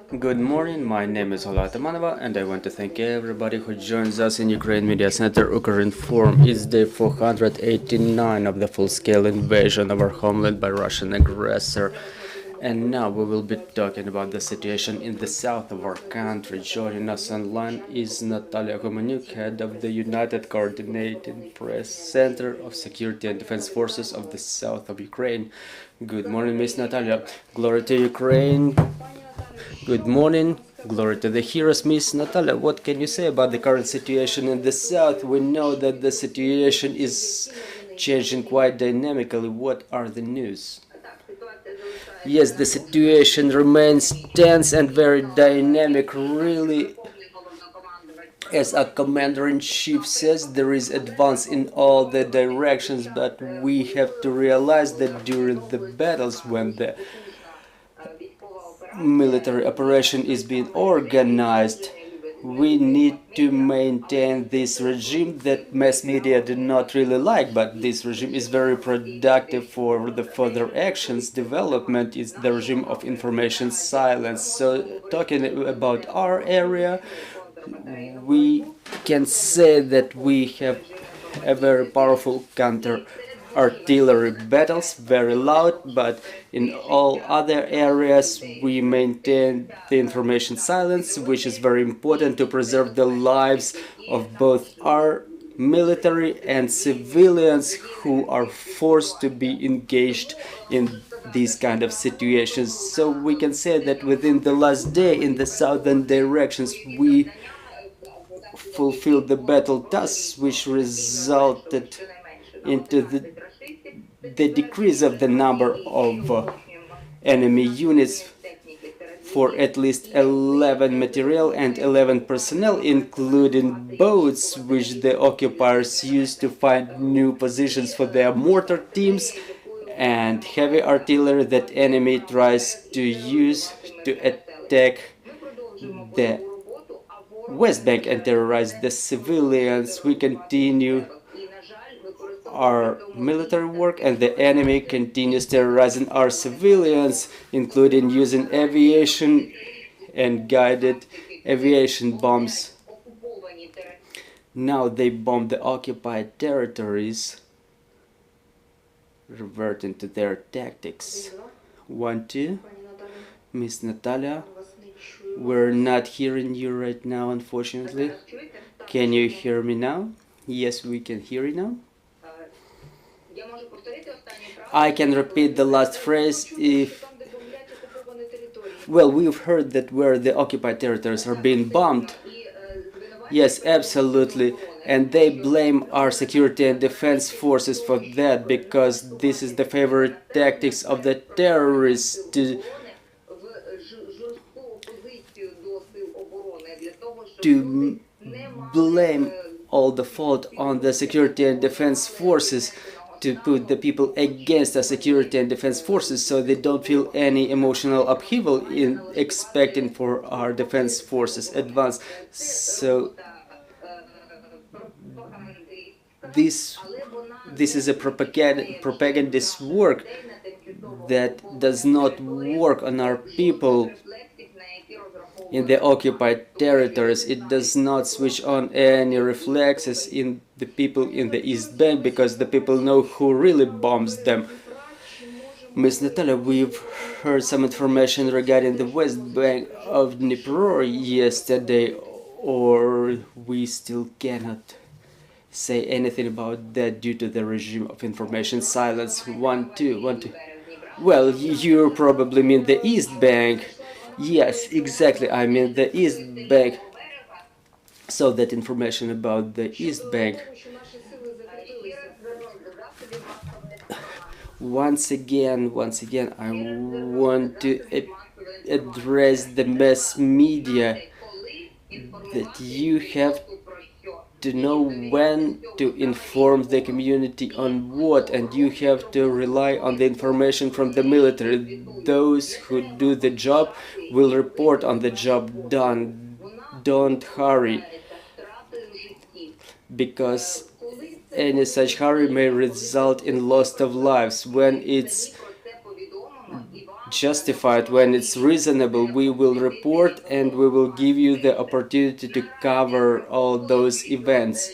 Good morning, my name is Ola Atamanova, and I want to thank everybody who joins us in Ukraine Media Center Ukrinform. It's day 489 of the full-scale invasion of our homeland by Russian aggressor. And now we will be talking about the situation in the south of our country. Joining us online is Natalya Gumenyuk, head of the United Coordinating Press Center of Security and Defense Forces of the south of Ukraine. Good morning, Miss Natalya. Glory to Ukraine. Good morning. Glory to the heroes. Miss Natalya, what can you say about the current situation in the south? We know that the situation is changing quite dynamically. What are the news? Yes, the situation remains tense and very dynamic, really. As our commander-in-chief says, there is advance in all the directions, but we have to realize that during the battles, when the military operation is being organized, we need to maintain this regime that mass media do not really like, but this regime is very productive for the further actions. Development is the regime of information silence. So talking about our area, we can say that we have a very powerful counter-artillery battles, very loud, but in all other areas we maintain the information silence, which is very important to preserve the lives of both our military and civilians who are forced to be engaged in these kind of situations. So we can say that within the last day in the southern directions we fulfilled the battle tasks, which resulted into the decrease of the number of enemy units for at least 11 material and 11 personnel, including boats which the occupiers used to find new positions for their mortar teams, and heavy artillery that enemy tries to use to attack the West Bank and terrorize the civilians. We continue our military work, and the enemy continues terrorizing our civilians, including using aviation and guided aviation bombs. Now they bomb the occupied territories, reverting to their tactics. 1, 2. Miss Natalya, we're not hearing you right now, unfortunately. Can you hear me now? Yes, we can hear you now. I can repeat the last phrase if... Well, we've heard that where the occupied territories are being bombed. Yes, absolutely. And they blame our security and defense forces for that, because this is the favorite tactics of the terrorists to blame all the fault on the security and defense forces, to put the people against the security and defense forces so they don't feel any emotional upheaval in expecting for our defense forces advance. So this is a propagandist work that does not work on our people in the occupied territories. It does not switch on any reflexes in the people in the East Bank, because the people know who really bombs them. Ms. Natalya, we've heard some information regarding the West Bank of Dnipro yesterday, or we still cannot say anything about that due to the regime of information silence. 1, 2, 1, 2. Well, you probably mean the East Bank. Yes, exactly, I mean the East Bank. So that information about the East Bank. Once again, I want to address the mass media that you have to know when to inform the community on what, and you have to rely on the information from the military. Those who do the job will report on the job done. Don't hurry, because any such hurry may result in loss of lives. When it's justified, when it's reasonable, we will report and we will give you the opportunity to cover all those events.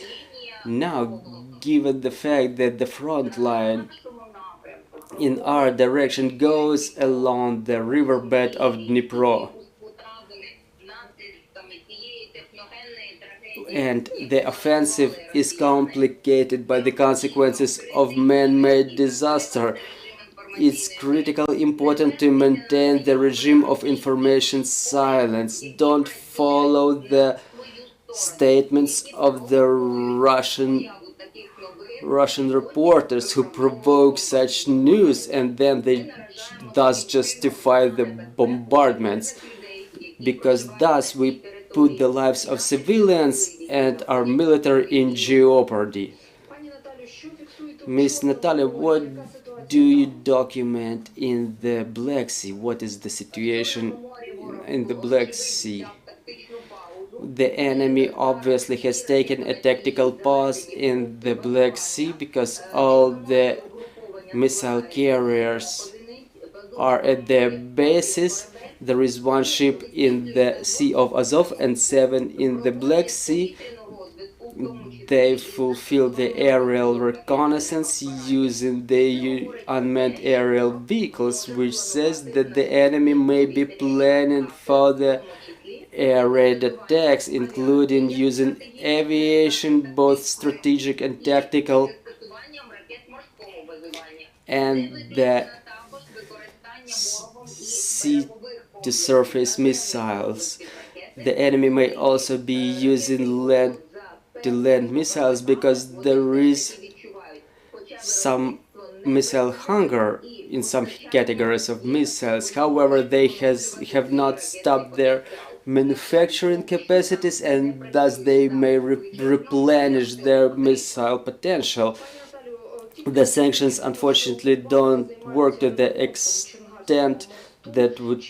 Now, given the fact that the front line in our direction goes along the riverbed of Dnipro, and the offensive is complicated by the consequences of man-made disaster, it's critically important to maintain the regime of information silence. Don't follow the statements of the Russian reporters who provoke such news, and then they thus justify the bombardments, because thus we put the lives of civilians and our military in jeopardy. Miss Natalia, what do you document in the Black Sea? What is the situation in the Black Sea? The enemy obviously has taken a tactical pause in the Black Sea because all the missile carriers are at their bases. There is one ship in the Sea of Azov and 7 in the Black Sea. They fulfill the aerial reconnaissance using the unmanned aerial vehicles, which says that the enemy may be planning further air raid attacks, including using aviation, both strategic and tactical, and the sea-to-surface missiles. The enemy may also be using land-to-land missiles because there is some missile hunger in some categories of missiles. However, they have not stopped their manufacturing capacities, and thus they may replenish their missile potential. The sanctions unfortunately don't work to the extent that would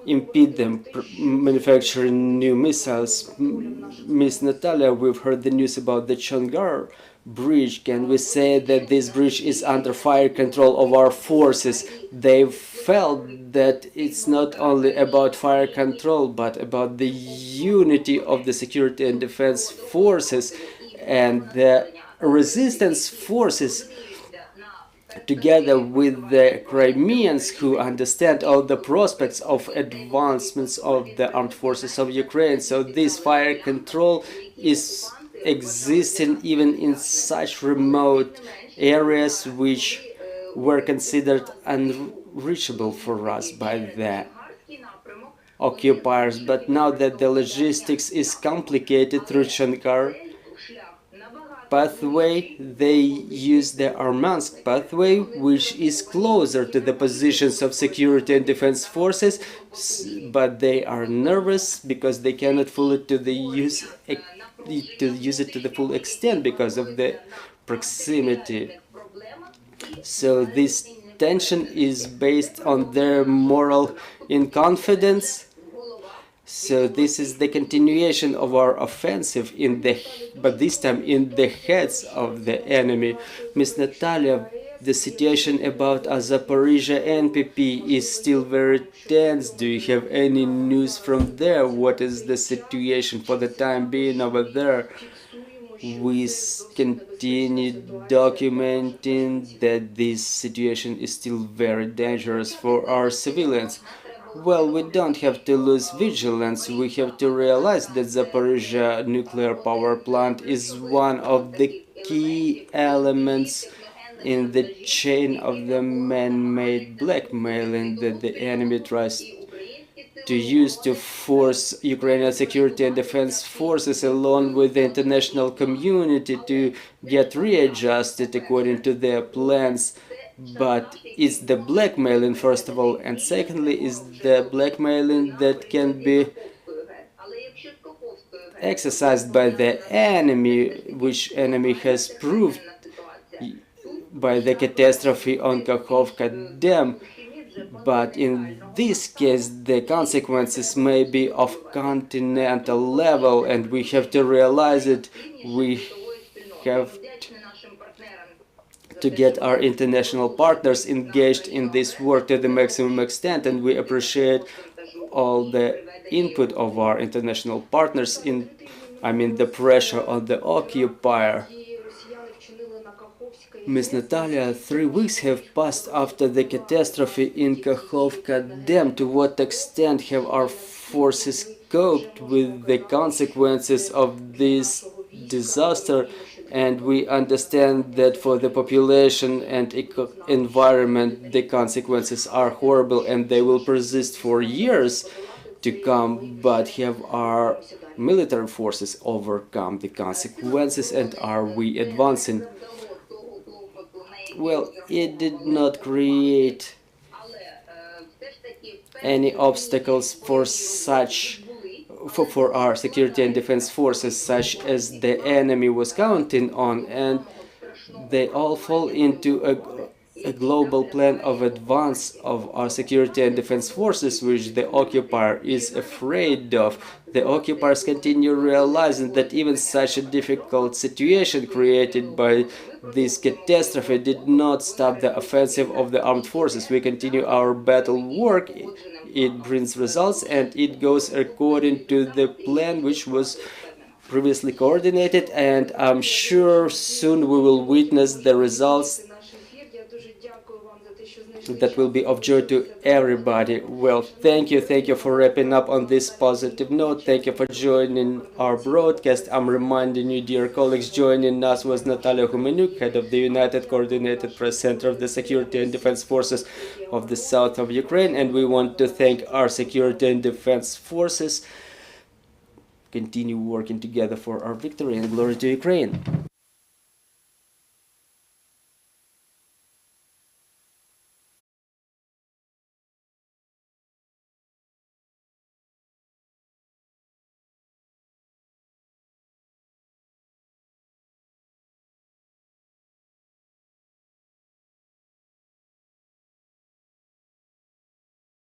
impede them manufacturing new missiles. Miss Natalia, we've heard the news about the Chongar bridge. Can we say that this bridge is under fire control of our forces? They've felt that it's not only about fire control, but about the unity of the security and defense forces, and the resistance forces, together with the Crimeans who understand all the prospects of advancements of the armed forces of Ukraine. So this fire control is existing even in such remote areas which were considered unreachable for us by the occupiers. But now that the logistics is complicated through Shankar pathway, they use the Armansk pathway, which is closer to the positions of security and defense forces, but they are nervous because they cannot fully use it to the full extent because of the proximity. So this tension is based on their moral inconfidence. So this is the continuation of our offensive but this time in the heads of the enemy. Miss Natalia, the situation about Zaporizhia NPP is still very tense. Do you have any news from there? What is the situation for the time being over there? We continue documenting that this situation is still very dangerous for our civilians. Well, we don't have to lose vigilance. We have to realize that Zaporizhia nuclear power plant is one of the key elements in the chain of the man-made blackmailing that the enemy tries to use to force Ukrainian security and defense forces along with the international community to get readjusted according to their plans. But it's the blackmailing, first of all, and secondly is the blackmailing that can be exercised by the enemy, which enemy has proved by the catastrophe on Kakhovka Dam. But in this case, the consequences may be of continental level, and we have to realize it. We have to get our international partners engaged in this work to the maximum extent, and we appreciate all the input of our international partners in, the pressure on the occupier. Ms. Natalia, 3 weeks have passed after the catastrophe in Kakhovka Dam. To what extent have our forces coped with the consequences of this disaster? And we understand that for the population and environment, the consequences are horrible and they will persist for years to come. But have our military forces overcome the consequences, and are we advancing? Well, it did not create any obstacles for our security and defense forces, such as the enemy was counting on, and they all fall into a global plan of advance of our security and defense forces, which the occupier is afraid of. The occupiers continue realizing that even such a difficult situation created by this catastrophe did not stop the offensive of the armed forces. We continue our battle work. It brings results, and it goes according to the plan which was previously coordinated, and I'm sure soon we will witness the results that will be of joy to everybody. Well, thank you for wrapping up on this positive note. Thank you for joining our broadcast. I'm reminding you, dear colleagues, joining us was Natalya Gumenyuk, head of the United Coordinated Press Center of the Security and Defense Forces of the South of Ukraine, and we want to thank our security and defense forces. Continue working together for our victory, and glory to Ukraine.